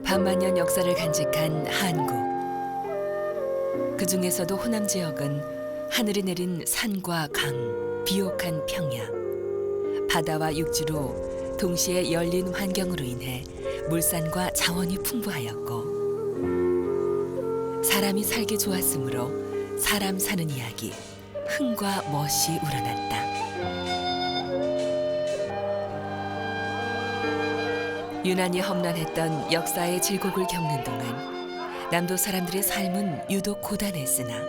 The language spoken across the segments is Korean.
반만년 역사를 간직한 한국. 그 중에서도 호남 지역은 하늘이 내린 산과 강, 비옥한 평야, 바다와 육지로 동시에 열린 환경으로 인해 물산과 자원이 풍부하였고, 사람이 살기 좋았으므로 사람 사는 이야기, 흥과 멋이 우러났다. 유난히 험난했던 역사의 질곡을 겪는 동안 남도 사람들의 삶은 유독 고단했으나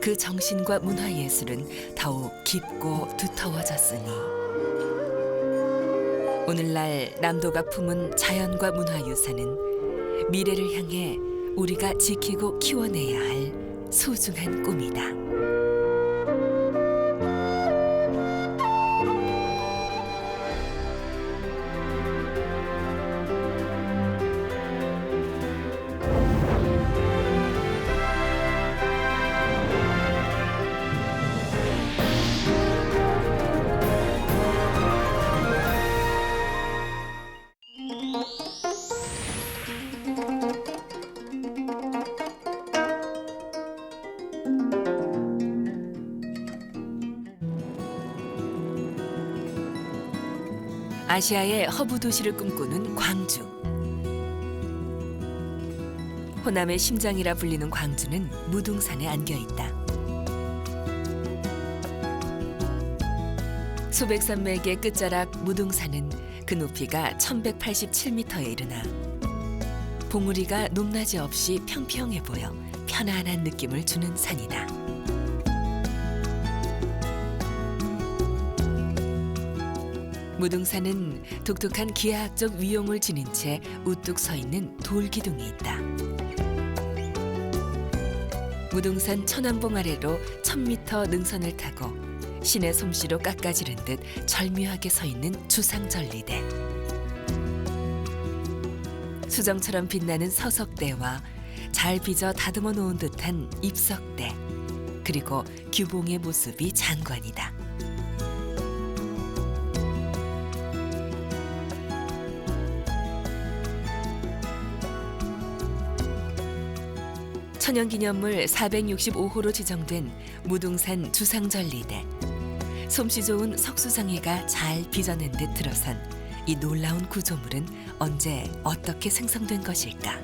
그 정신과 문화 예술은 더욱 깊고 두터워졌으니 오늘날 남도가 품은 자연과 문화유산은 미래를 향해 우리가 지키고 키워내야 할 소중한 꿈이다. 아시아의 허브 도시를 꿈꾸는 광주. 호남의 심장이라 불리는 광주는 무등산에 안겨 있다. 소백산맥의 끝자락 무등산은 그 높이가 1187m에 이르나 봉우리가 높낮이 없이 평평해 보여 편안한 느낌을 주는 산이다. 무등산은 독특한 기하학적 위용을 지닌 채 우뚝 서 있는 돌기둥이 있다. 무등산 천안봉 아래로 1000m 능선을 타고 신의 솜씨로 깎아지른 듯 절묘하게 서 있는 주상절리대. 수정처럼 빛나는 서석대와 잘 빚어 다듬어 놓은 듯한 입석대, 그리고 규봉의 모습이 장관이다. 천연기념물 465호로 지정된 무등산 주상절리대. 솜씨 좋은 석수장이가 잘 빚어낸 듯 들어선 이 놀라운 구조물은 언제 어떻게 생성된 것일까?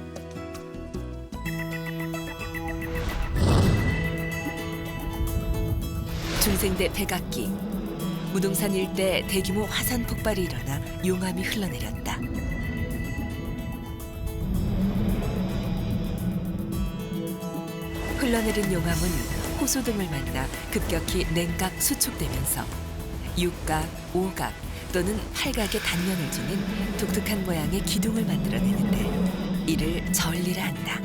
중생대 백악기. 무등산 일대 대규모 화산 폭발이 일어나 용암이 흘러내렸다. 흘러내린 용암은 호수 등을 만나 급격히 냉각 수축되면서 육각, 오각 또는 팔각의 단면을 지닌 독특한 모양의 기둥을 만들어내는데 이를 절리라 한다.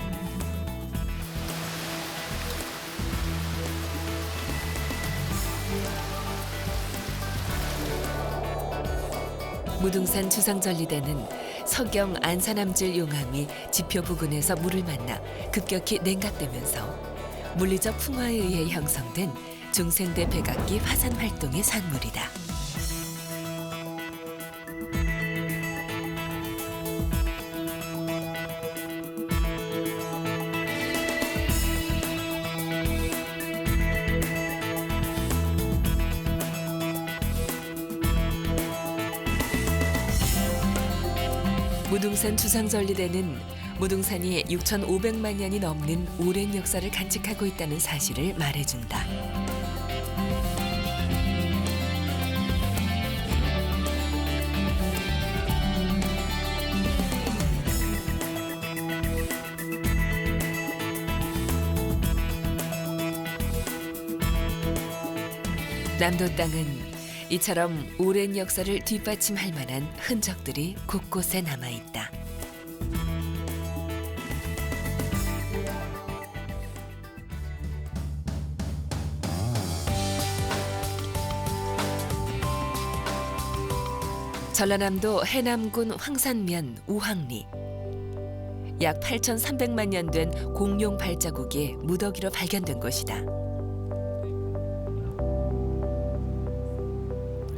무등산 주상절리대는 서경 안산암질 용암이 지표 부근에서 물을 만나 급격히 냉각되면서 물리적 풍화에 의해 형성된 중생대 백악기 화산 활동의 산물이다. 무등산 주상절리대는 무등산이 6,500만 년이 넘는 오랜 역사를 간직하고 있다는 사실을 말해준다. 남도 땅은 이처럼 오랜 역사를 뒷받침할 만한 흔적들이 곳곳에 남아있다. 전라남도 해남군 황산면 우항리. 약 8,300만 년 된 공룡 발자국이 무더기로 발견된 곳이다.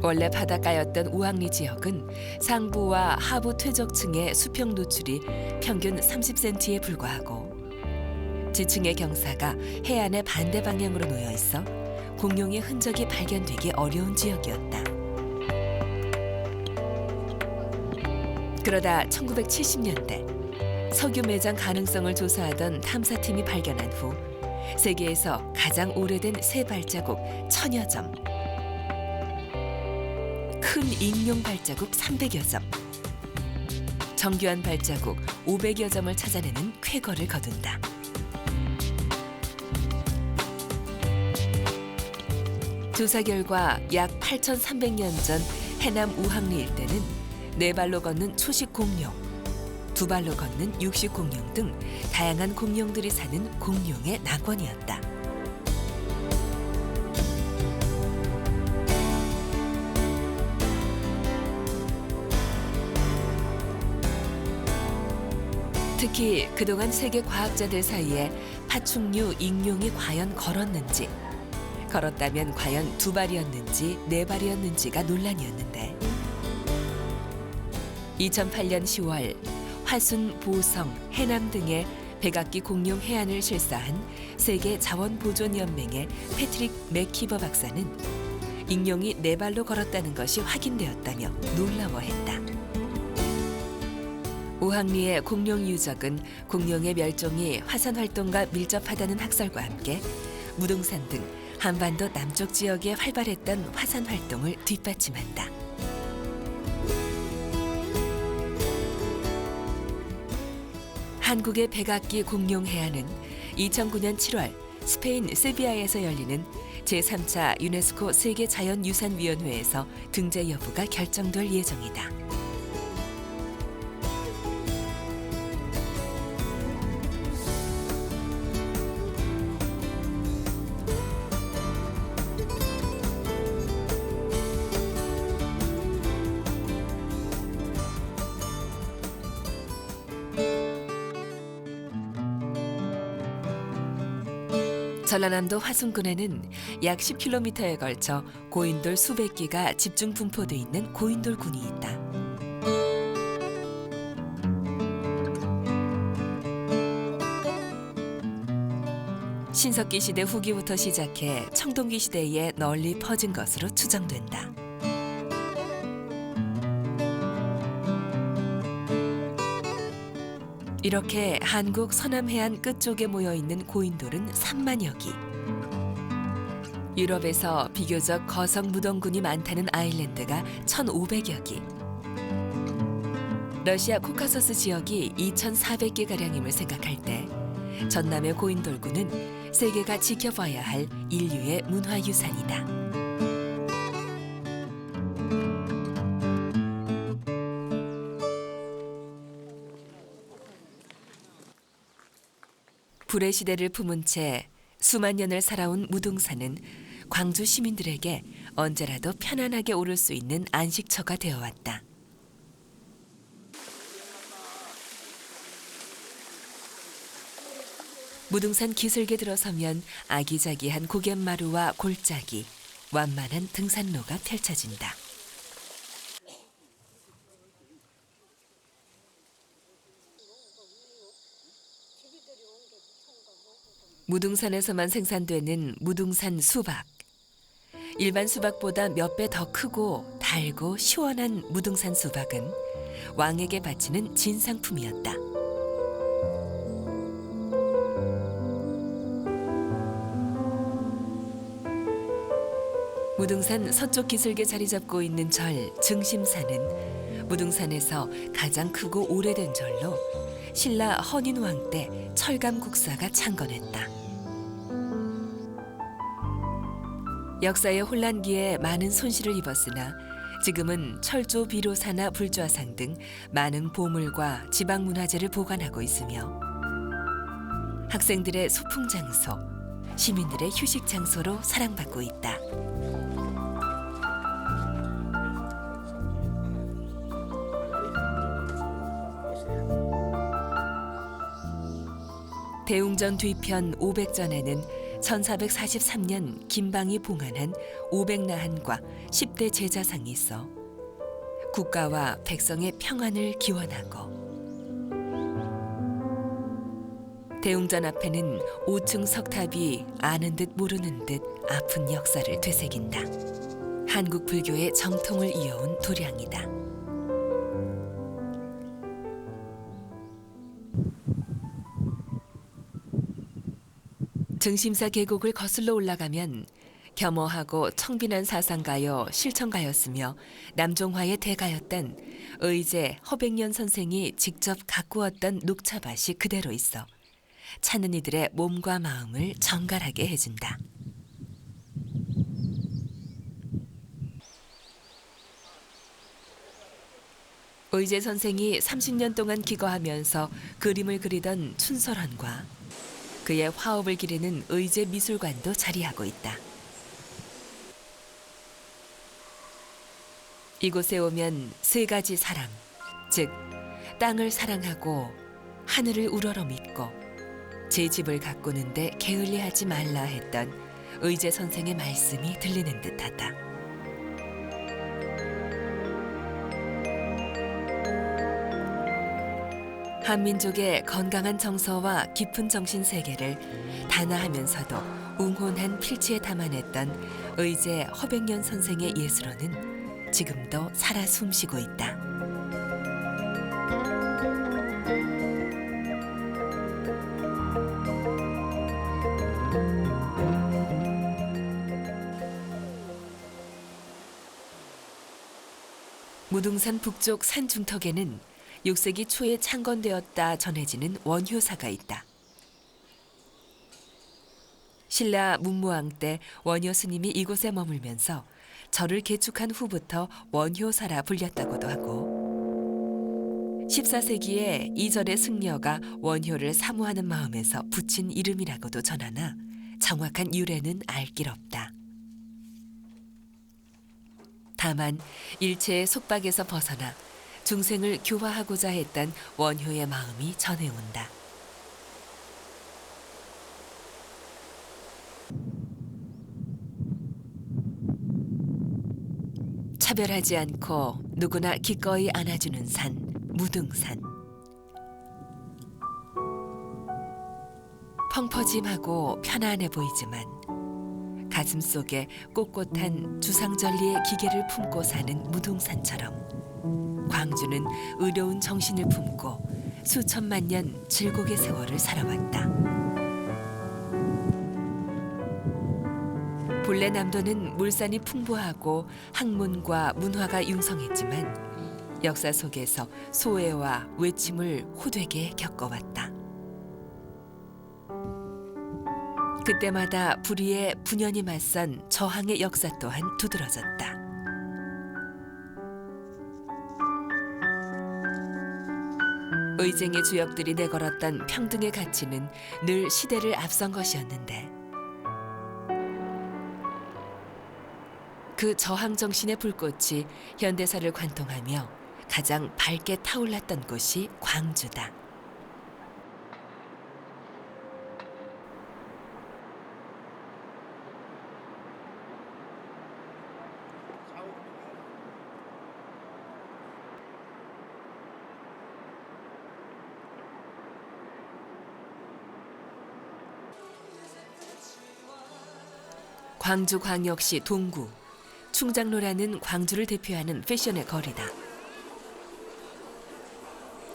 원래 바닷가였던 우왕리 지역은 상부와 하부 퇴적층의 수평 노출이 평균 30cm에 불과하고 지층의 경사가 해안의 반대 방향으로 놓여 있어 공룡의 흔적이 발견되기 어려운 지역이었다. 그러다 1970년대 석유 매장 가능성을 조사하던 탐사팀이 발견한 후 세계에서 가장 오래된 새 발자국 1000여 점, 큰 익룡 발자국 300여 점, 정교한 발자국 500여 점을 찾아내는 쾌거를 거둔다. 조사 결과 약 8,300년 전 해남 우항리 일대는 4발로 걷는 초식 공룡, 2발로 걷는 육식 공룡 등 다양한 공룡들이 사는 공룡의 낙원이었다. 특히 그동안 세계 과학자들 사이에 파충류 익룡이 과연 걸었는지, 걸었다면 과연 2발이었는지 4발이었는지가 논란이었는데 2008년 10월 화순, 보성, 해남 등의 백악기 공룡 해안을 실사한 세계자원보존연맹의 패트릭 맥키버 박사는 익룡이 4발로 걸었다는 것이 확인되었다며 놀라워했다. 우항리의 공룡 유적은 공룡의 멸종이 화산 활동과 밀접하다는 학설과 함께 무등산 등 한반도 남쪽 지역에 활발했던 화산 활동을 뒷받침한다. 한국의 백악기 공룡 해안은 2009년 7월 스페인 세비야에서 열리는 제3차 유네스코 세계자연유산위원회에서 등재 여부가 결정될 예정이다. 전라남도 화순군에는 약 10km에 걸쳐 고인돌 수백 기가 집중 분포돼 있는 고인돌군이 있다. 신석기 시대 후기부터 시작해 청동기 시대에 널리 퍼진 것으로 추정된다. 이렇게 한국 서남해안 끝쪽에 모여있는 고인돌은 3만여 기. 유럽에서 비교적 거성 무동군이 많다는 아일랜드가 1,500여 기. 러시아 코카소스 지역이 2,400개가량임을 생각할 때 전남의 고인돌군은 세계가 지켜봐야 할 인류의 문화유산이다. 불의 시대를 품은 채 수만 년을 살아온 무등산은 광주 시민들에게 언제라도 편안하게 오를 수 있는 안식처가 되어왔다. 무등산 기슭에 들어서면 아기자기한 고갯마루와 골짜기, 완만한 등산로가 펼쳐진다. 무등산에서만 생산되는 무등산 수박. 일반 수박보다 몇 배 더 크고 달고 시원한 무등산 수박은 왕에게 바치는 진상품이었다. 무등산 서쪽 기슭에 자리 잡고 있는 절 증심산은 무등산에서 가장 크고 오래된 절로 신라 헌인왕 때 철감 국사가 창건했다. 역사의 혼란기에 많은 손실을 입었으나 지금은 철조 비로사나 불좌상 등 많은 보물과 지방문화재를 보관하고 있으며 학생들의 소풍 장소, 시민들의 휴식 장소로 사랑받고 있다. 대웅전 뒤편 500전에는 1443년 김방이 봉안한 500나한과 10대 제자상이 있어 국가와 백성의 평안을 기원하고 대웅전 앞에는 5층 석탑이 아는 듯 모르는 듯 아픈 역사를 되새긴다. 한국 불교의 정통을 이어온 도량이다. 증심사 계곡을 거슬러 올라가면 겸허하고 청빈한 사상가요 실천가였으며 남종화의 대가였던 의제 허백년 선생이 직접 가꾸었던 녹차밭이 그대로 있어 찾는 이들의 몸과 마음을 정갈하게 해준다. 의제 선생이 30년 동안 기거하면서 그림을 그리던 춘설원과 그의 화업을 기리는 의제 미술관도 자리하고 있다. 이곳에 오면 세 가지 사랑, 즉 땅을 사랑하고 하늘을 우러러 믿고 제 집을 가꾸는데 게을리하지 말라 했던 의제 선생의 말씀이 들리는 듯하다. 한민족의 건강한 정서와 깊은 정신 세계를 단아하면서도 웅혼한 필치에 담아냈던 의제 허백년 선생의 예술원은 지금도 살아 숨쉬고 있다. 무등산 북쪽 산 중턱에는 6세기 초에 창건되었다 전해지는 원효사가 있다. 신라 문무왕 때 원효 스님이 이곳에 머물면서 절을 개축한 후부터 원효사라 불렸다고도 하고 14세기에 이 절의 승려가 원효를 사모하는 마음에서 붙인 이름이라고도 전하나 정확한 유래는 알 길 없다. 다만 일체의 속박에서 벗어나 중생을 교화하고자 했던 원효의 마음이 전해온다. 차별하지 않고 누구나 기꺼이 안아주는 산, 무등산. 펑퍼짐하고 편안해 보이지만 가슴 속에 꼿꼿한 주상절리의 기계를 품고 사는 무등산처럼 광주는 의로운 정신을 품고 수천만 년 질곡의 세월을 살아왔다. 본래 남도는 물산이 풍부하고 학문과 문화가 융성했지만 역사 속에서 소외와 외침을 호되게 겪어왔다. 그때마다 불의에 분연히 맞선 저항의 역사 또한 두드러졌다. 의쟁의 주역들이 내걸었던 평등의 가치는 늘 시대를 앞선 것이었는데 그 저항 정신의 불꽃이 현대사를 관통하며 가장 밝게 타올랐던 곳이 광주다. 광주광역시 동구, 충장로라는 광주를 대표하는 패션의 거리다.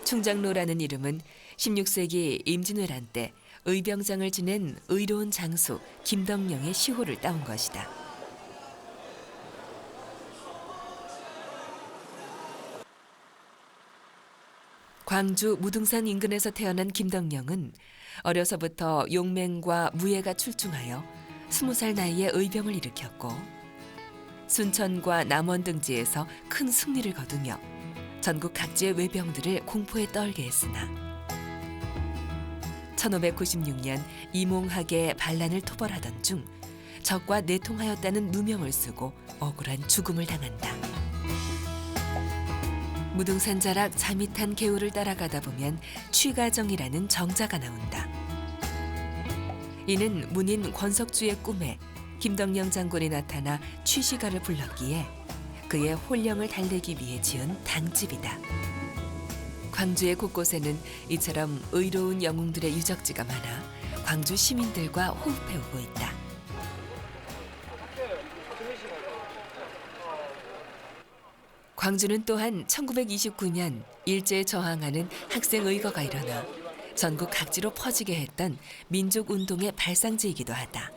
충장로라는 이름은 16세기 임진왜란 때 의병장을 지낸 의로운 장수 김덕령의 시호를 따온 것이다. 광주 무등산 인근에서 태어난 김덕령은 어려서부터 용맹과 무예가 출중하여 20살 나이에 의병을 일으켰고 순천과 남원 등지에서 큰 승리를 거두며 전국 각지의 외병들을 공포에 떨게 했으나 1596년 이몽학의 반란을 토벌하던 중 적과 내통하였다는 누명을 쓰고 억울한 죽음을 당한다. 무등산 자락 자밋한 개울을 따라가다 보면 취가정이라는 정자가 나온다. 이는 문인 권석주의 꿈에 김덕령 장군이 나타나 취시가를 불렀기에 그의 혼령을 달래기 위해 지은 당집이다. 광주의 곳곳에는 이처럼 의로운 영웅들의 유적지가 많아 광주 시민들과 호흡해오고 있다. 광주는 또한 1929년 일제에 저항하는 학생의거가 일어나 전국 각지로 퍼지게 했던 민족운동의 발상지이기도 하다.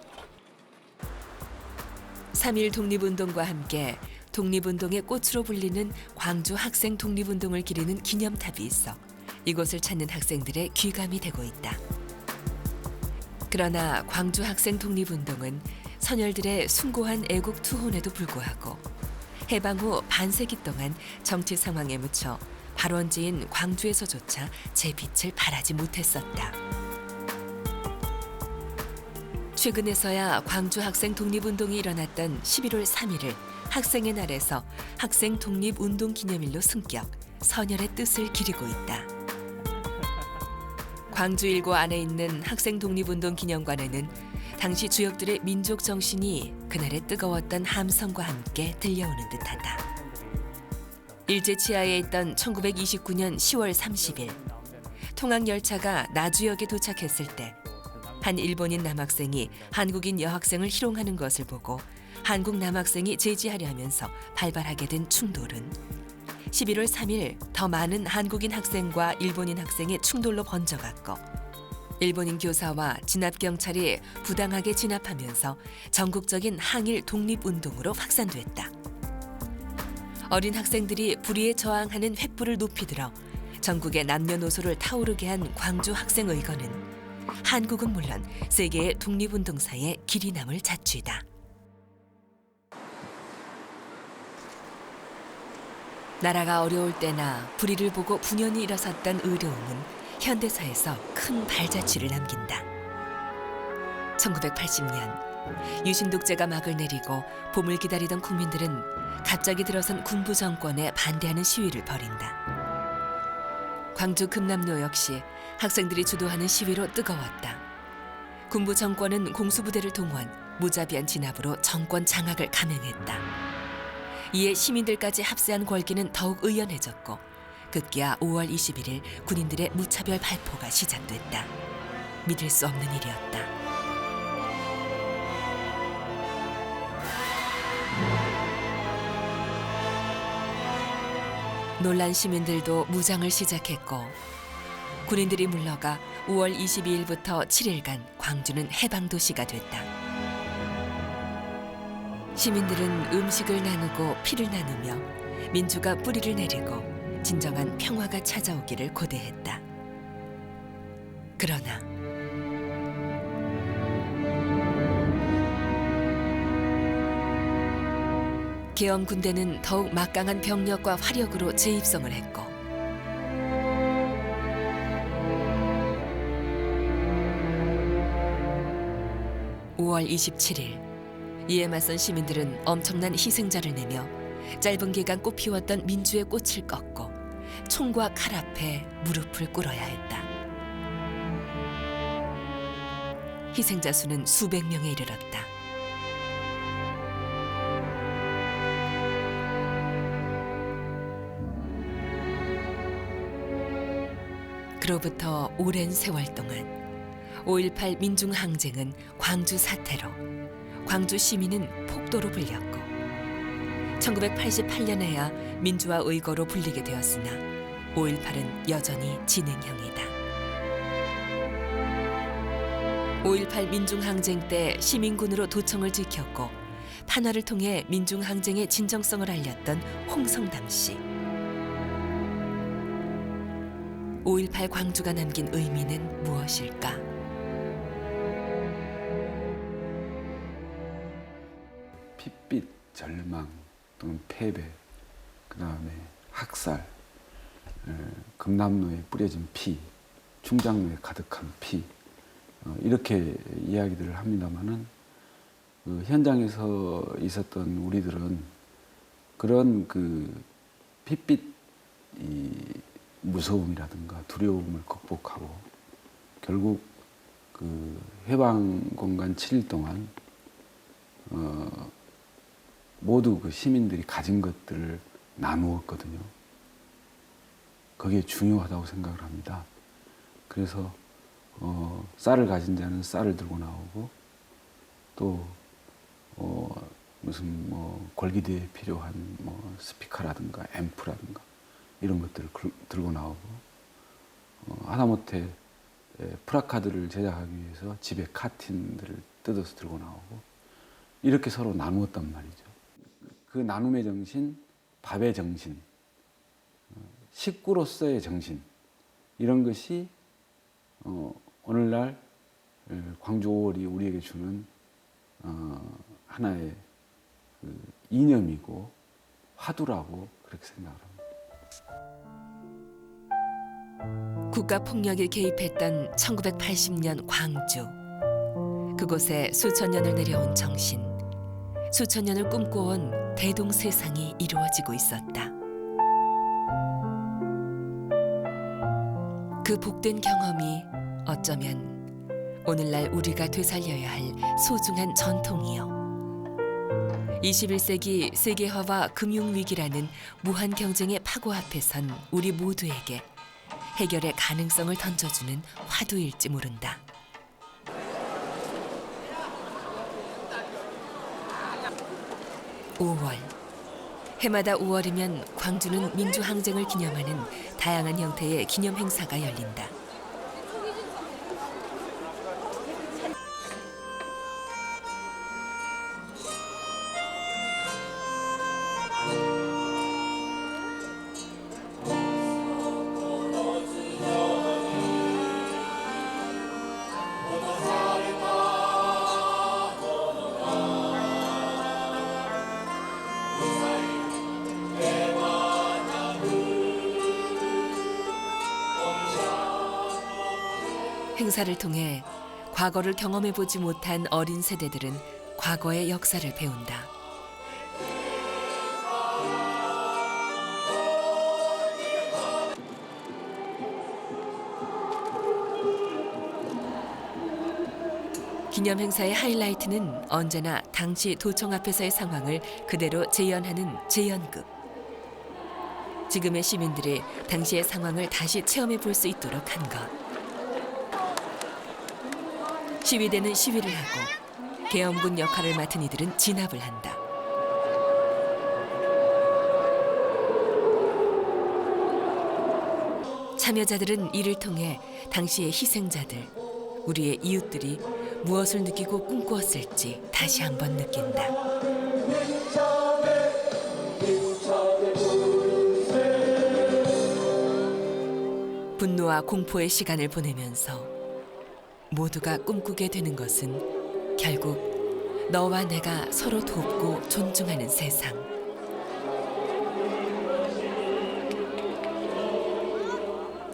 3.1 독립운동과 함께 독립운동의 꽃으로 불리는 광주 학생 독립운동을 기리는 기념탑이 있어 이곳을 찾는 학생들의 귀감이 되고 있다. 그러나 광주 학생 독립운동은 선열들의 숭고한 애국 투혼에도 불구하고 해방 후 반세기 동안 정치 상황에 묻혀 발원지인 광주에서조차 제 빛을 발하지 못했었다. 최근에서야 광주 학생 독립운동이 일어났던 11월 3일을 학생의 날에서 학생 독립운동 기념일로 승격, 선열의 뜻을 기리고 있다. 광주 일고 안에 있는 학생 독립운동 기념관에는 당시 주역들의 민족 정신이 그날의 뜨거웠던 함성과 함께 들려오는 듯하다. 일제 치하에 있던 1929년 10월 30일 통학열차가 나주역에 도착했을 때 한 일본인 남학생이 한국인 여학생을 희롱하는 것을 보고 한국 남학생이 제지하려 하면서 발발하게 된 충돌은 11월 3일 더 많은 한국인 학생과 일본인 학생의 충돌로 번져갔고 일본인 교사와 진압경찰이 부당하게 진압하면서 전국적인 항일 독립운동으로 확산됐다. 어린 학생들이 불의에 저항하는 횃불을 높이 들어 전국의 남녀노소를 타오르게 한 광주 학생의거는 한국은 물론 세계의 독립운동사에 길이 남을 자취다. 나라가 어려울 때나 불의를 보고 분연히 일어섰던 의로움은 현대사에서 큰 발자취를 남긴다. 1980년 유신 독재가 막을 내리고 봄을 기다리던 국민들은 갑자기 들어선 군부 정권에 반대하는 시위를 벌인다. 광주 금남로 역시 학생들이 주도하는 시위로 뜨거웠다. 군부 정권은 공수부대를 동원, 무자비한 진압으로 정권 장악을 감행했다. 이에 시민들까지 합세한 걸기는 더욱 의연해졌고 급기야 5월 21일 군인들의 무차별 발포가 시작됐다. 믿을 수 없는 일이었다. 놀란 시민들도 무장을 시작했고 군인들이 물러가 5월 22일부터 7일간 광주는 해방도시가 됐다. 시민들은 음식을 나누고 피를 나누며 민주가 뿌리를 내리고 진정한 평화가 찾아오기를 고대했다. 그러나 계엄 군대는 더욱 막강한 병력과 화력으로 재입성을 했고 (5월 27일) 이에 맞선 시민들은 엄청난 희생자를 내며 짧은 기간 꽃피웠던 민주의 꽃을 꺾고 총과 칼 앞에 무릎을 꿇어야 했다. 희생자 수는 수백 명에 이르렀다. 그로부터 오랜 세월 동안 5.18 민중항쟁은 광주 사태로, 광주 시민은 폭도로 불렸고 1988년에야 민주화 의거로 불리게 되었으나 5.18은 여전히 진행형이다. 5.18 민중항쟁 때 시민군으로 도청을 지켰고 판화를 통해 민중항쟁의 진정성을 알렸던 홍성담 씨. 5.18 광주가 남긴 의미는 무엇일까? 핏빛, 절망 또는 패배, 그 다음에 학살, 금남로에 뿌려진 피, 충장로에 가득한 피, 이렇게 이야기들을 합니다마는 그 현장에서 있었던 우리들은 그런 그 핏빛 이 무서움이라든가 두려움을 극복하고 결국 그 해방공간 7일 동안 모두 그 시민들이 가진 것들을 나누었거든요. 그게 중요하다고 생각을 합니다. 그래서 쌀을 가진 자는 쌀을 들고 나오고 또 무슨 뭐 골기대에 필요한 뭐 스피커라든가 앰프라든가 이런 것들을 들고 나오고 하다못해 프라카드를 제작하기 위해서 집에 카틴들을 뜯어서 들고 나오고 이렇게 서로 나누었단 말이죠. 그 나눔의 정신, 밥의 정신, 식구로서의 정신 이런 것이 오늘날 광주 5월이 우리에게 주는 하나의 그 이념이고 화두라고 그렇게 생각을 합니다. 국가폭력에 개입했던 1980년 광주. 그곳에 수천 년을 내려온 정신, 수천 년을 꿈꿔온 대동세상이 이루어지고 있었다. 그 복된 경험이 어쩌면 오늘날 우리가 되살려야 할 소중한 전통이요. 21세기 세계화와 금융위기라는 무한 경쟁의 파고 앞에 선 우리 모두에게 해결의 가능성을 던져주는 화두일지 모른다. 5월. 해마다 5월이면 광주는 민주항쟁을 기념하는 다양한 형태의 기념 행사가 열린다. 행사를 통해 과거를 경험해보지 못한 어린 세대들은 과거의 역사를 배운다. 기념 행사의 하이라이트는 언제나 당시 도청 앞에서의 상황을 그대로 재현하는 재현극. 지금의 시민들이 당시의 상황을 다시 체험해 볼 수 있도록 한 것. 시위대는 시위를 하고 계엄군 역할을 맡은 이들은 진압을 한다. 참여자들은 이를 통해 당시의 희생자들, 우리의 이웃들이 무엇을 느끼고 꿈꾸었을지 다시 한번 느낀다. 분노와 공포의 시간을 보내면서 모두가 꿈꾸게 되는 것은 결국 너와 내가 서로 돕고 존중하는 세상.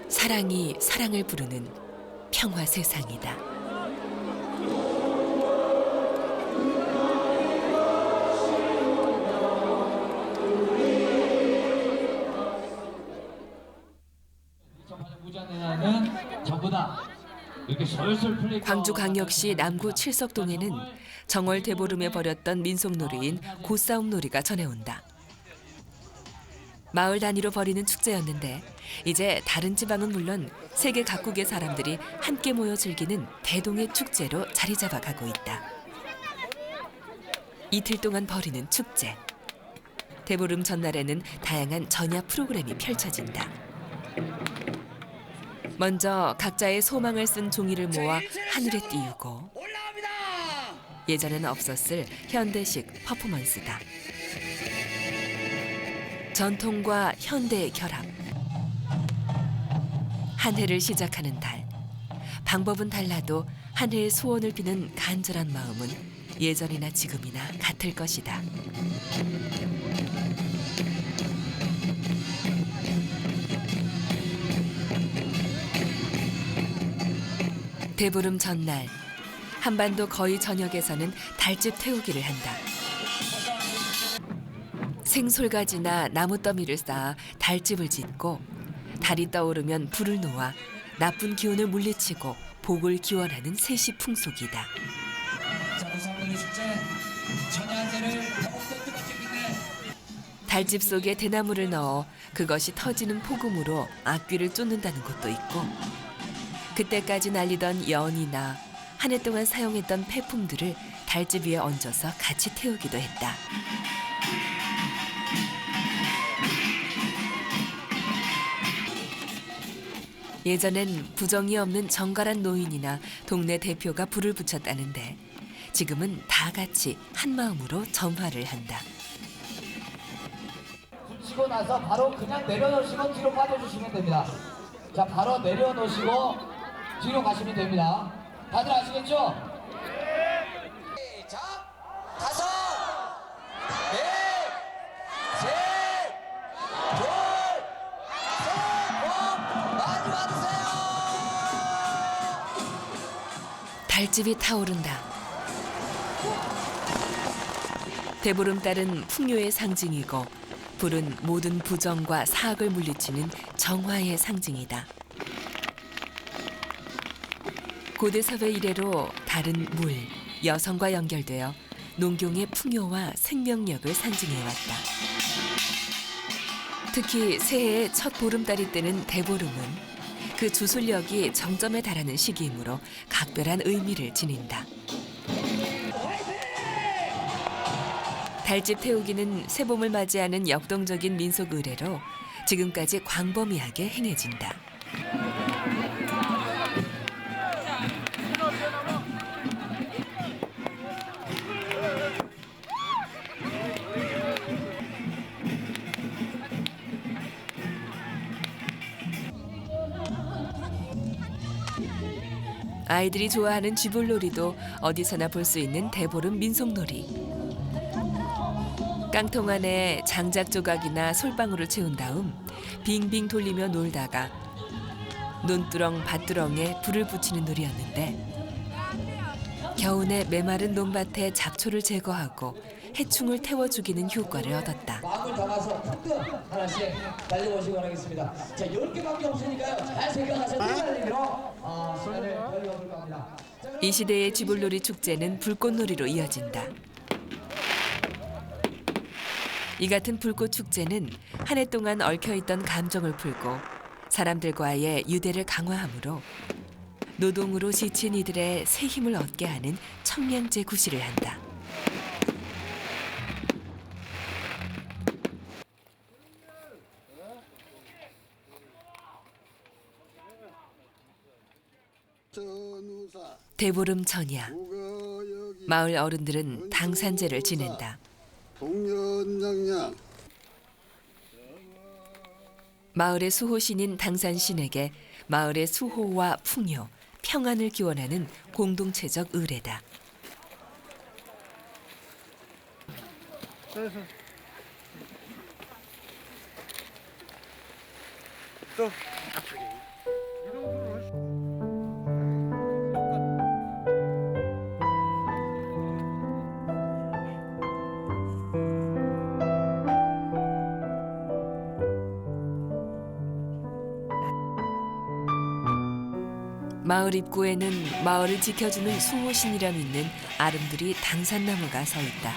사랑이 사랑을 부르는 평화 세상이다. 광주광역시 남구 칠석동에는 정월 대보름에 벌였던 민속놀이인 고싸움놀이가 전해온다. 마을 단위로 벌이는 축제였는데 이제 다른 지방은 물론 세계 각국의 사람들이 함께 모여 즐기는 대동의 축제로 자리 잡아가고 있다. 이틀 동안 벌이는 축제. 대보름 전날에는 다양한 전야 프로그램이 펼쳐진다. 먼저 각자의 소망을 쓴 종이를 모아 하늘에 띄우고 예전에는 없었을 현대식 퍼포먼스다. 전통과 현대의 결합. 한 해를 시작하는 달. 방법은 달라도 한 해의 소원을 비는 간절한 마음은 예전이나 지금이나 같을 것이다. 대보름 전날 한반도 거의 전역에서는 달집 태우기를 한다. 생솔가지나 나무더미를 쌓아 달집을 짓고 달이 떠오르면 불을 놓아 나쁜 기운을 물리치고 복을 기원하는 세시 풍속이다. 자, 우상군의 축제 천야제를 더욱더 뜨겁게 빛내 달집 속에 대나무를 넣어 그것이 터지는 폭음으로 악귀를 쫓는다는 것도 있고, 그때까지 날리던 연이나 한 해 동안 사용했던 폐품들을 달집 위에 얹어서 같이 태우기도 했다. 예전엔 부정이 없는 정갈한 노인이나 동네 대표가 불을 붙였다는데 지금은 다 같이 한 마음으로 점화를 한다. 붙이고 나서 바로 그냥 내려놓으시고 뒤로 빠져주시면 됩니다. 자, 바로 내려놓으시고 뒤로 가시면 됩니다. 다들 아시겠죠? 시작! 5, 4, 3, 2, 1, 많이 와주세요! 달집이 타오른다. 대보름달은 풍요의 상징이고 불은 모든 부정과 사악을 물리치는 정화의 상징이다. 고대 사회 이래로 달은 물, 여성과 연결되어 농경의 풍요와 생명력을 상징해왔다. 특히 새해의 첫 보름달이 뜨는 대보름은 그 주술력이 정점에 달하는 시기이므로 각별한 의미를 지닌다. 달집 태우기는 새봄을 맞이하는 역동적인 민속 의례로 지금까지 광범위하게 행해진다. 아이들이 좋아하는 쥐불놀이도 어디서나 볼 수 있는 대보름 민속놀이. 깡통 안에 장작 조각이나 솔방울을 채운 다음 빙빙 돌리며 놀다가 논두렁 밭두렁에 불을 붙이는 놀이였는데, 겨우내 메마른 논밭에 잡초를 제거하고 해충을 태워 죽이는 효과를 얻었다. 마음을 담아서 푸드 하나씩 달려보시기 바라겠습니다. 자, 10개밖에 없으니까요. 잘 생각하셔서 달리기로 시간을 벌려볼까 합니다. 이 시대의 쥐불놀이 축제는 불꽃놀이로 이어진다. 이 같은 불꽃 축제는 한 해 동안 얽혀있던 감정을 풀고 사람들과의 유대를 강화하므로 노동으로 지친 이들의 새 힘을 얻게 하는 청량제 구실을 한다. 대보름 전야, 마을 어른들은 당산제를 지낸다. 동년장량 마을의 수호신인 당산신에게 마을의 수호와 풍요, 평안을 기원하는 공동체적 의례다. 마을 입구에는 마을을 지켜주는 수호신이라 믿는 아름드리 당산나무가 서 있다.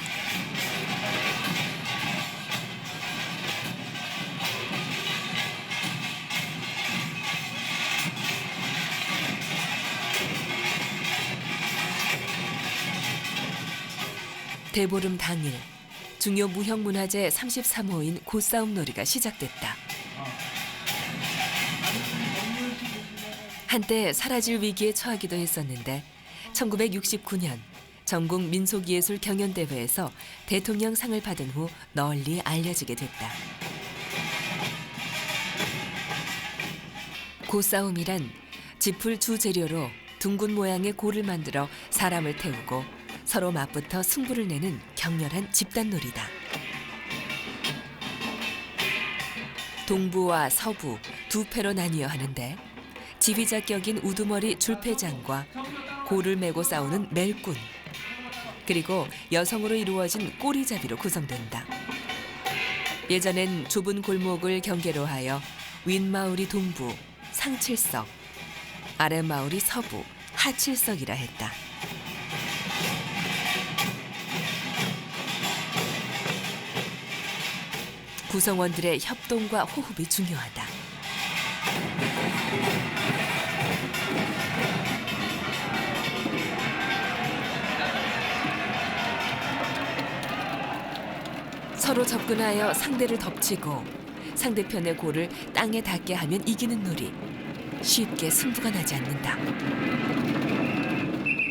대보름 당일, 중요 무형문화재 33호인 고싸움놀이가 시작됐다. 한때 사라질 위기에 처하기도 했었는데 1969년 전국 민속예술 경연대회에서 대통령상을 받은 후 널리 알려지게 됐다. 고싸움이란 짚을 주재료로 둥근 모양의 고를 만들어 사람을 태우고 서로 맞붙어 승부를 내는 격렬한 집단놀이다. 동부와 서부 두 패로 나뉘어 하는데 지휘자 격인 우두머리 줄패장과 고를 메고 싸우는 멜꾼, 그리고 여성으로 이루어진 꼬리잡이로 구성된다. 예전엔 좁은 골목을 경계로 하여 윗마을이 동부, 상칠석, 아랫마을이 서부, 하칠석이라 했다. 구성원들의 협동과 호흡이 중요하다. 서로 접근하여 상대를 덮치고 상대편의 골을 땅에 닿게 하면 이기는 놀이. 쉽게 승부가 나지 않는다.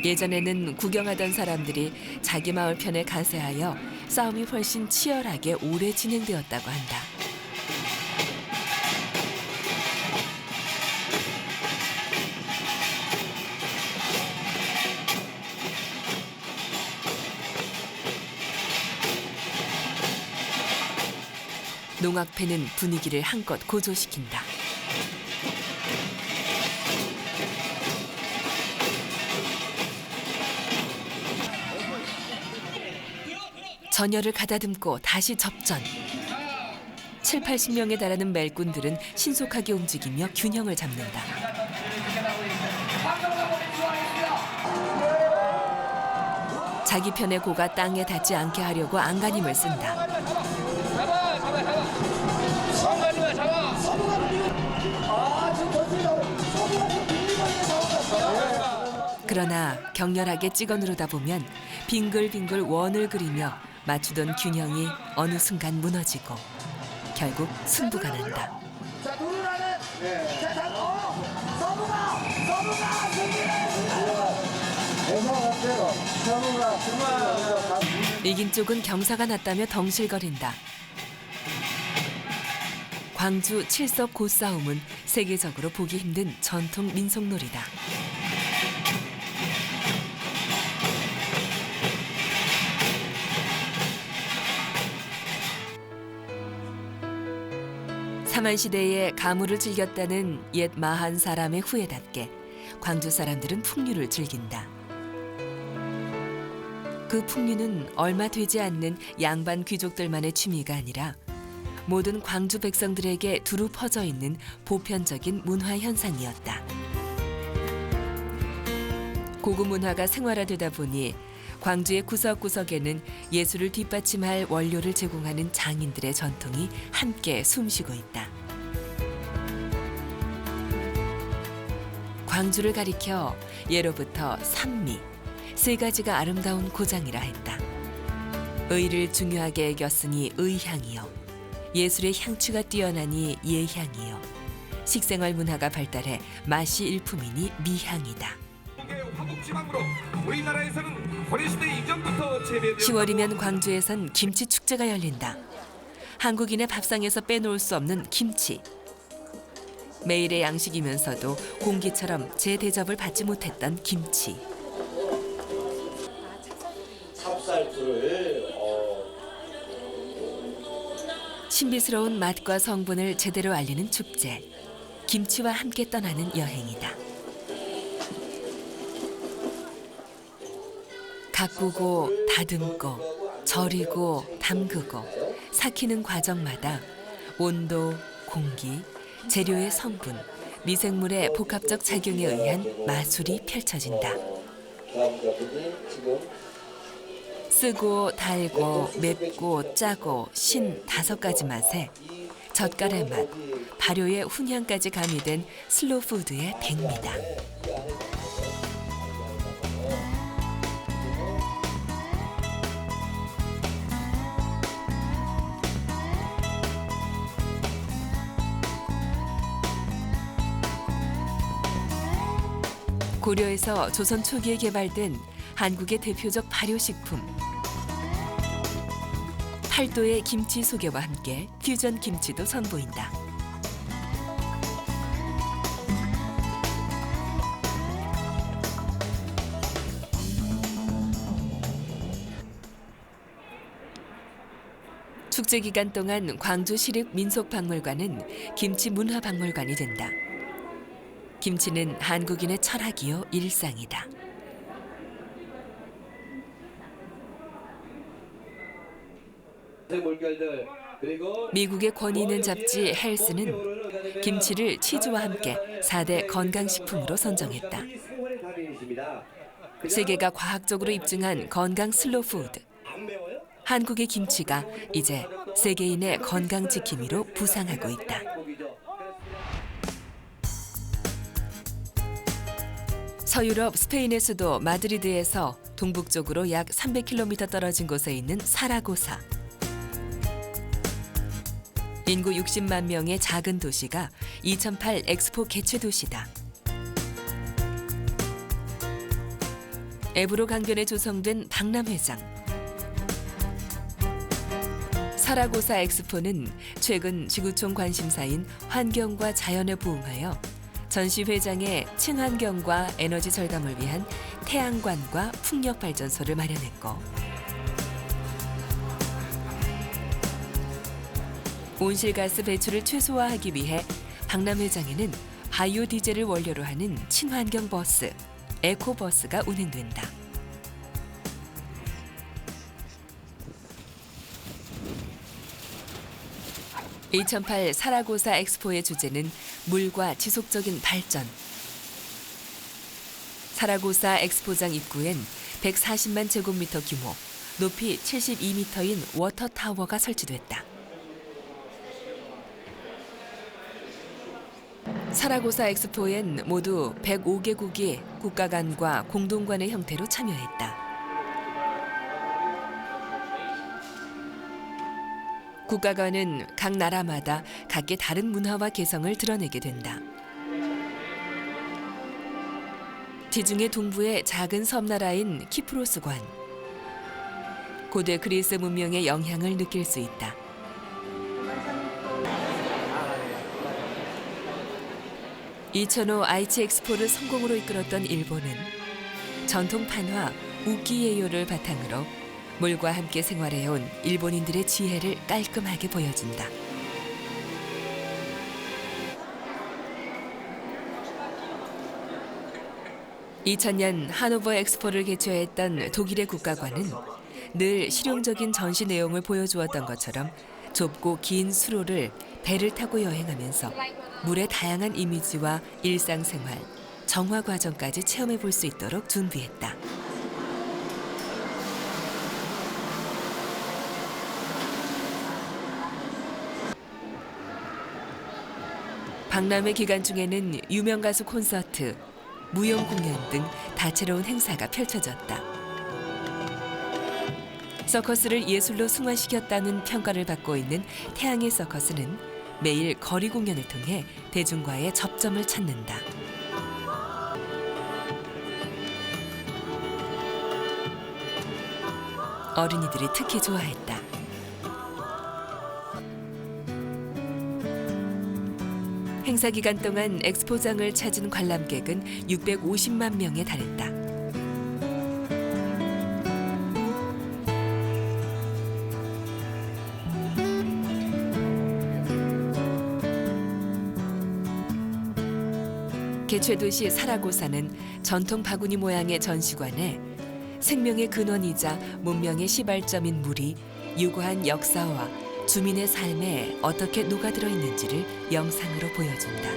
예전에는 구경하던 사람들이 자기 마을 편에 가세하여 싸움이 훨씬 치열하게 오래 진행되었다고 한다. 농악패는 분위기를 한껏 고조시킨다. 전열을 가다듬고 다시 접전. 7, 80명에 달하는 멜꾼들은 신속하게 움직이며 균형을 잡는다. 자기 편의 고가 땅에 닿지 않게 하려고 안간힘을 쓴다. 그러나 격렬하게 찍어 누르다 보면 빙글빙글 원을 그리며 맞추던 균형이 어느 순간 무너지고 결국 승부가 난다. 자, 누르라는 서브가 이긴 쪽은 경사가 났다며 덩실거린다. 광주 칠석 고싸움은 세계적으로 보기 힘든 전통 민속놀이다. 삼한시대에 가물을 즐겼다는 옛 마한 사람의 후예답게 광주 사람들은 풍류를 즐긴다. 그 풍류는 얼마 되지 않는 양반 귀족들만의 취미가 아니라 모든 광주 백성들에게 두루 퍼져 있는 보편적인 문화 현상이었다. 고급 문화가 생활화되다 보니 광주의 구석구석에는 예술을 뒷받침할 원료를 제공하는 장인들의 전통이 함께 숨쉬고 있다. 광주를 가리켜 예로부터 삼미, 세 가지가 아름다운 고장이라 했다. 의를 중요하게 여겼으니 의향이요, 예술의 향취가 뛰어나니 예향이요, 식생활 문화가 발달해 맛이 일품이니 미향이다. 화북지방으로 우리나라에서는 고려시대 이전부터 재배되어 10월이면 광주에선 김치 축제가 열린다. 한국인의 밥상에서 빼놓을 수 없는 김치. 매일의 양식이면서도 공기처럼 재대접을 받지 못했던 김치. 신비스러운 맛과 성분을 제대로 알리는 축제. 김치와 함께 떠나는 여행이다. 가꾸고 다듬고 절이고 담그고 삭히는 과정마다 온도, 공기, 재료의 성분, 미생물의 복합적 작용에 의한 마술이 펼쳐진다. 쓰고 달고 맵고 짜고 신 5가지 맛에 젓갈의 맛, 발효의 훈향까지 가미된 슬로푸드의 백미다. 고려에서 조선 초기에 개발된 한국의 대표적 발효식품. 팔도의 김치 소개와 함께 퓨전 김치도 선보인다. 축제 기간 동안 광주 시립민속박물관은 김치 문화박물관이 된다. 김치는 한국인의 철학이요 일상이다. 미국의 권위 있는 잡지 헬스는 김치를 치즈와 함께 4대 건강식품으로 선정했다. 하는 가게이십니다. 세계가 과학적으로 입증한 건강 슬로우 푸드. 안 매워요? 한국의 김치가 이제 세계인의 건강 지킴이로 부상하고 있다. 서유럽 스페인의 수도 마드리드에서 동북쪽으로 약 300km 떨어진 곳에 있는 사라고사. 인구 60만 명의 작은 도시가 2008 엑스포 개최 도시다. 에브로 강변에 조성된 박람회장. 사라고사 엑스포는 최근 지구촌 관심사인 환경과 자연에 부응하여 전시회장에 친환경과 에너지 절감을 위한 태양관과 풍력발전소를 마련했고 온실가스 배출을 최소화하기 위해 박람회장에는 바이오 디젤을 원료로 하는 친환경 버스, 에코버스가 운행된다. (2008) 사라고사 엑스포의 주제는 물과 지속적인 발전. 사라고사 엑스포장 입구엔 140만 제곱미터 규모, 높이 72m인 워터타워가 설치됐다. 사라고사 엑스포엔 모두 105개국이 국가 간과 공동관의 형태로 참여했다. 국가 간은 각 나라마다 각기 다른 문화와 개성을 드러내게 된다. 지중해 동부의 작은 섬나라인 키프로스관. 고대 그리스 문명의 영향을 느낄 수 있다. 2005 아이치 엑스포를 성공으로 이끌었던 일본은 전통 판화 우키예요를 바탕으로 물과 함께 생활해온 일본인들의 지혜를 깔끔하게 보여준다. (2000년) 하노버 엑스포를 개최했던 독일의 국가관은 늘 실용적인 전시 내용을 보여주었던 것처럼 좁고 긴 수로를 배를 타고 여행하면서 물의 다양한 이미지와 일상생활, 정화 과정까지 체험해 볼 수 있도록 준비했다. 박람회 기간 중에는 유명 가수 콘서트, 무용 공연 등 다채로운 행사가 펼쳐졌다. 서커스를 예술로 승화시켰다는 평가를 받고 있는 태양의 서커스는 매일 거리 공연을 통해 대중과의 접점을 찾는다. 어린이들이 특히 좋아했다. 행사 기간 동안 엑스포장을 찾은 관람객은 650만 명에 달했다. 개최 도시 사라고사는 전통 바구니 모양의 전시관에 생명의 근원이자 문명의 시발점인 물이 유구한 역사와 주민의 삶에 어떻게 녹아들어 있는지를 영상으로 보여준다.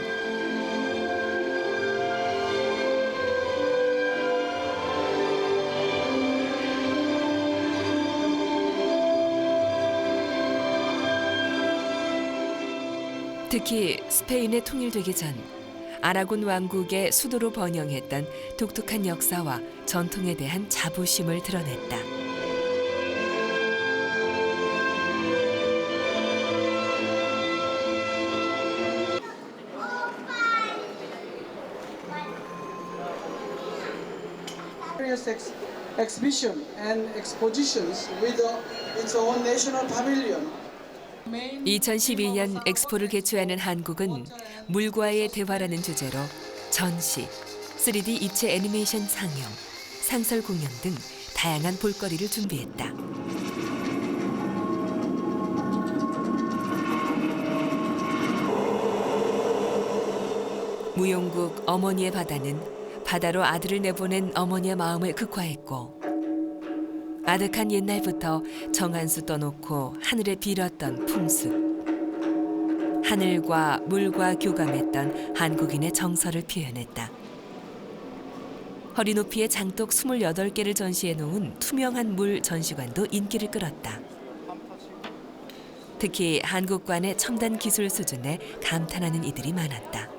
특히 스페인에 통일되기 전 아라곤 왕국의 수도로 번영했던 독특한 역사와 전통에 대한 자부심을 드러냈다. various exhibition and expositions with its own national pavilion. 2012년 엑스포를 개최하는 한국은 물과의 대화라는 주제로 전시, 3D 입체 애니메이션 상영, 상설 공연 등 다양한 볼거리를 준비했다. 무용국 어머니의 바다는 바다로 아들을 내보낸 어머니의 마음을 극화했고 아득한 옛날부터 정한수 떠놓고 하늘에 빌었던 풍습. 하늘과 물과 교감했던 한국인의 정서를 표현했다. 허리 높이의 장독 28개를 전시해 놓은 투명한 물 전시관도 인기를 끌었다. 특히 한국관의 첨단 기술 수준에 감탄하는 이들이 많았다.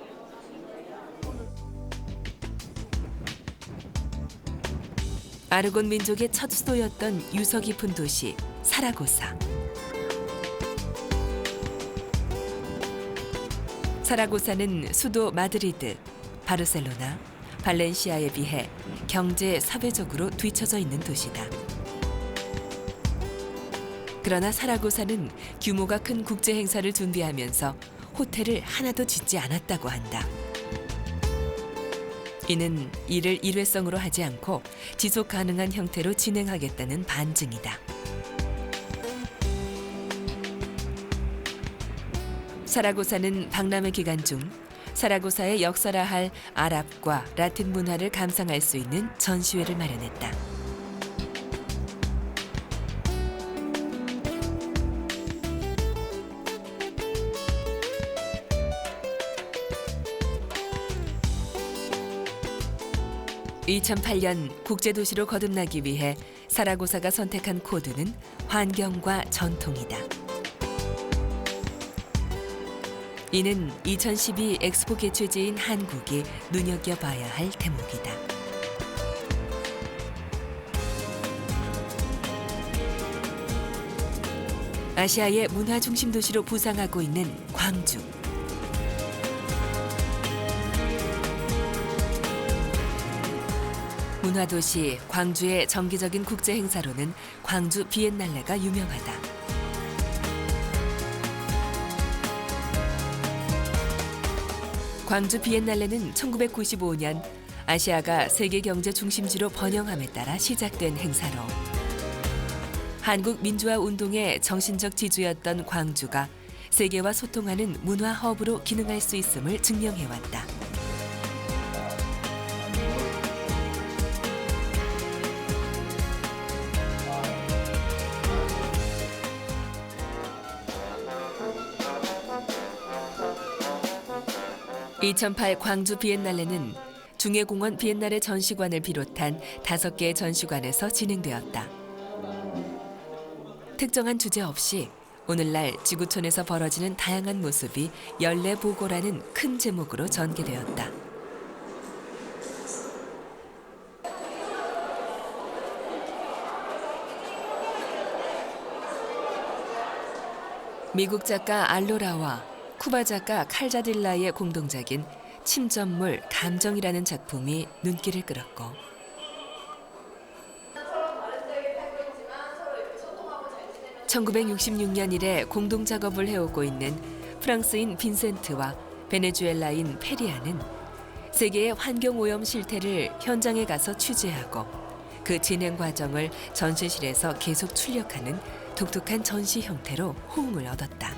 아르곤 민족의 첫 수도였던 유서 깊은 도시 사라고사. 사라고사는 수도 마드리드, 바르셀로나, 발렌시아에 비해 경제 사회적으로 뒤처져 있는 도시다. 그러나 사라고사는 규모가 큰 국제 행사를 준비하면서 호텔을 하나도 짓지 않았다고 한다. 이는 이를 일회성으로 하지 않고 지속 가능한 형태로 진행하겠다는 반증이다. 사라고사는 박람회 기간 중 사라고사의 역사라 할 아랍과 라틴 문화를 감상할 수 있는 전시회를 마련했다. (2008년) 국제도시로 거듭나기 위해 사라고사가 선택한 코드는 환경과 전통이다. 이는 2012 엑스포 개최지인 한국이 눈여겨봐야 할 대목이다. 아시아의 문화 중심 도시로 부상하고 있는 광주. 문화도시 광주의 정기적인 국제 행사로는 광주 비엔날레가 유명하다. 광주 비엔날레는 1995년 아시아가 세계 경제 중심지로 번영함에 따라 시작된 행사로 한국 민주화 운동의 정신적 지주였던 광주가 세계와 소통하는 문화 허브로 기능할 수 있음을 증명해왔다. (2008) 광주 비엔날레는 중해공원 비엔날레 전시관을 비롯한 5개의 전시관에서 진행되었다. 특정한 주제 없이 오늘날 지구촌에서 벌어지는 다양한 모습이 연례보고라는 큰 제목으로 전개되었다. 미국 작가 알로라와 쿠바 작가 칼자딜라의 공동작인 침전물 감정이라는 작품이 눈길을 끌었고 (1966년) 이래 공동 작업을 해오고 있는 프랑스인 빈센트와 베네수엘라인 페리아는 세계의 환경오염 실태를 현장에 가서 취재하고 그 진행 과정을 전시실에서 계속 출력하는 독특한 전시 형태로 호응을 얻었다.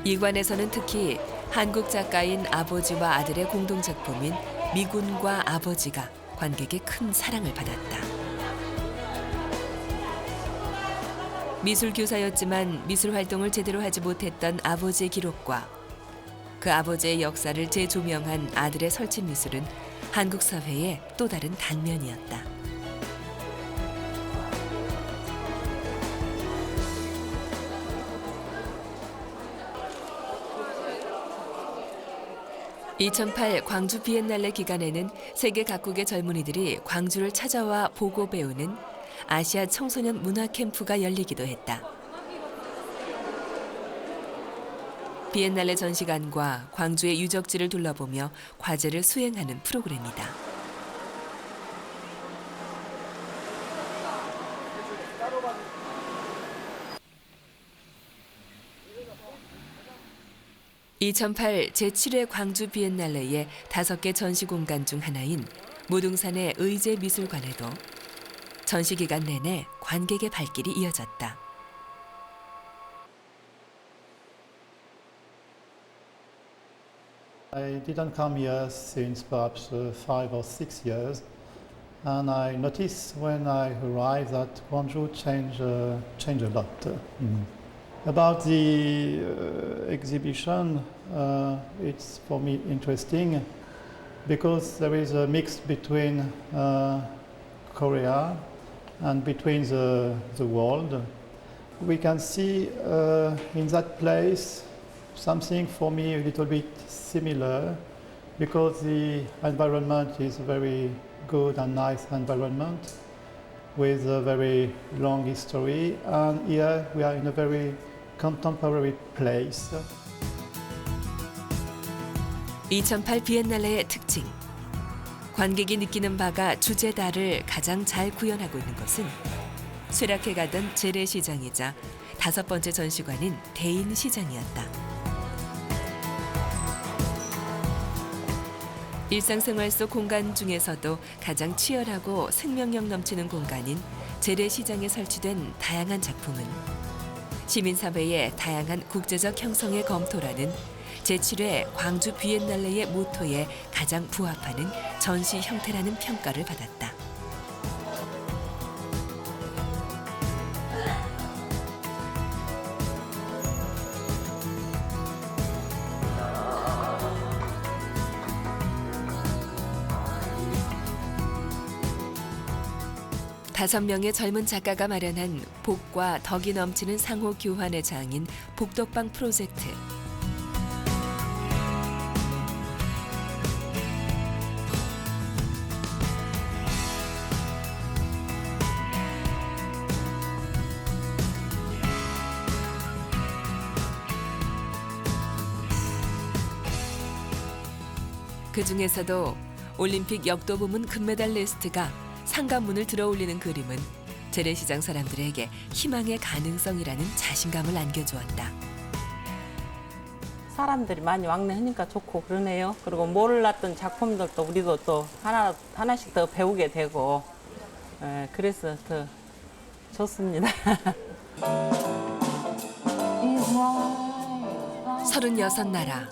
이관에서는 특히 한국 작가인 아버지와 아들의 공동작품인 미군과 아버지가 관객의 큰 사랑을 받았다. 미술교사였지만 미술 활동을 제대로 하지 못했던 아버지의 기록과 그 아버지의 역사를 재조명한 아들의 설치 미술은 한국 사회의 또 다른 단면이었다. (2008) 광주 비엔날레 기간에는 세계 각국의 젊은이들이 광주를 찾아와 보고 배우는 아시아 청소년 문화 캠프가 열리기도 했다. 비엔날레 전시관과 광주의 유적지를 둘러보며 과제를 수행하는 프로그램이다. (2008) 제7회 광주 비엔날레의 5개 전시 공간 중 하나인 무등산의 의제미술관에도 전시 기간 내내 관객의 발길이 이어졌다. I didn't come here since perhaps 5 or 6 years. and I noticed when I arrived that Gwangju changed a lot. About the exhibition, it's for me interesting because there is a mix between Korea and between the world. We can see in that place something for me a little bit similar because the environment is very good and nice environment with a very long history, and here we are in a very contemporary place. 2008 비엔날레의 특징. 관객이 느끼는 바가 주제다를 가장 잘 구현하고 있는 것은 쇠락해가던 재래시장이자 5번째 전시관인 대인시장이었다. 일상생활 속 공간 중에서도 가장 치열하고 생명력 넘치는 공간인 재래시장에 설치된 다양한 작품은 시민사회의 다양한 국제적 형성의 검토라는 제7회 광주 비엔날레의 모토에 가장 부합하는 전시 형태라는 평가를 받았다. 다섯 명의 젊은 작가가 마련한 복과 덕이 넘치는 상호 교환의 장인 복덕방 프로젝트. 그 중에서도 올림픽 역도 부문 금메달리스트가 상관문을 들어올리는 그림은 재래시장 사람들에게 희망의 가능성이라는 자신감을 안겨주었다. 사람들이 많이 왕래하니까 좋고 그러네요. 그리고 몰랐던 작품들도 우리도 또 하나씩 더 배우게 되고, 그래서 더 좋습니다. 36나라,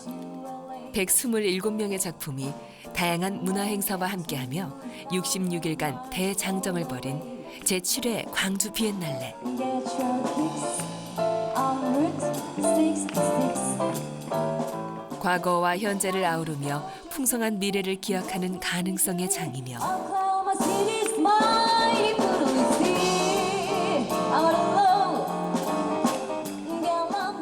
127명의 작품이 다양한 문화행사와 함께하며 66일간 대장정을 벌인 제7회 광주 비엔날레. 과거와 현재를 아우르며 풍성한 미래를 기억하는 가능성의 장이며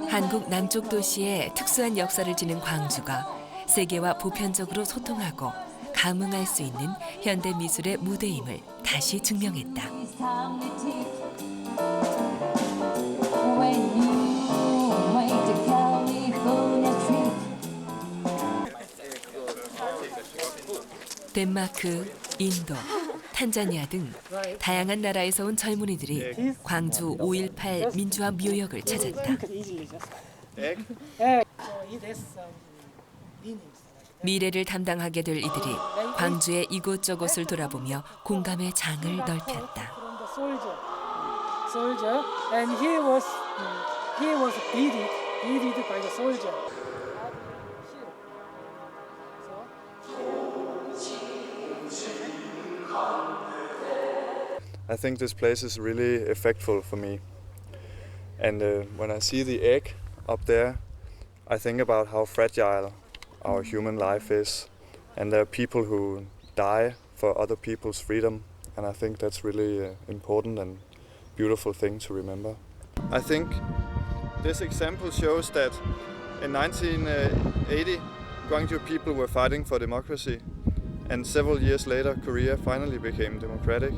한국 남쪽 도시의 특수한 역사를 지닌 광주가 세계와 보편적으로 소통하고 감흥할 수 있는 현대 미술의 무대임을 다시 증명했다. 덴마크, 인도, 탄자니아 등 다양한 나라에서 온 젊은이들이 광주 5.18 민주화 묘역을 찾았다. 미래를 담당하게 될 이들이 광주의 이곳저곳을 돌아보며 공감의 장을 넓혔다. I think this place is really effectful for me. And when I see the egg up there, I think about how fragile our human life is. And there are people who die for other people's freedom. And I think that's really important and beautiful thing to remember. I think this example shows that in 1980, Gwangju people were fighting for democracy. And several years later, Korea finally became democratic.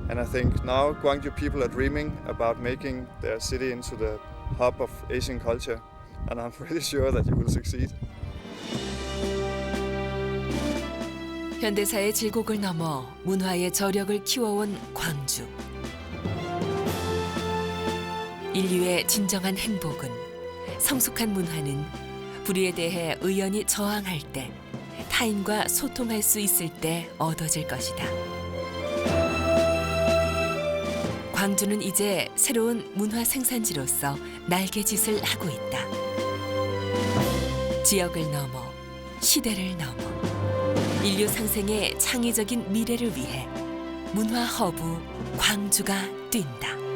And I think now Gwangju people are dreaming about making their city into the hub of Asian culture. And I'm pretty sure that you will succeed. 현대사의 질곡을 넘어 문화의 저력을 키워온 광주. 인류의 진정한 행복은 성숙한 문화는 불의에 대해 의연히 저항할 때, 타인과 소통할 수 있을 때 얻어질 것이다. 광주는 이제 새로운 문화 생산지로서 날개짓을 하고 있다. 지역을 넘어, 시대를 넘어 인류 상생의 창의적인 미래를 위해 문화 허브 광주가 뛴다.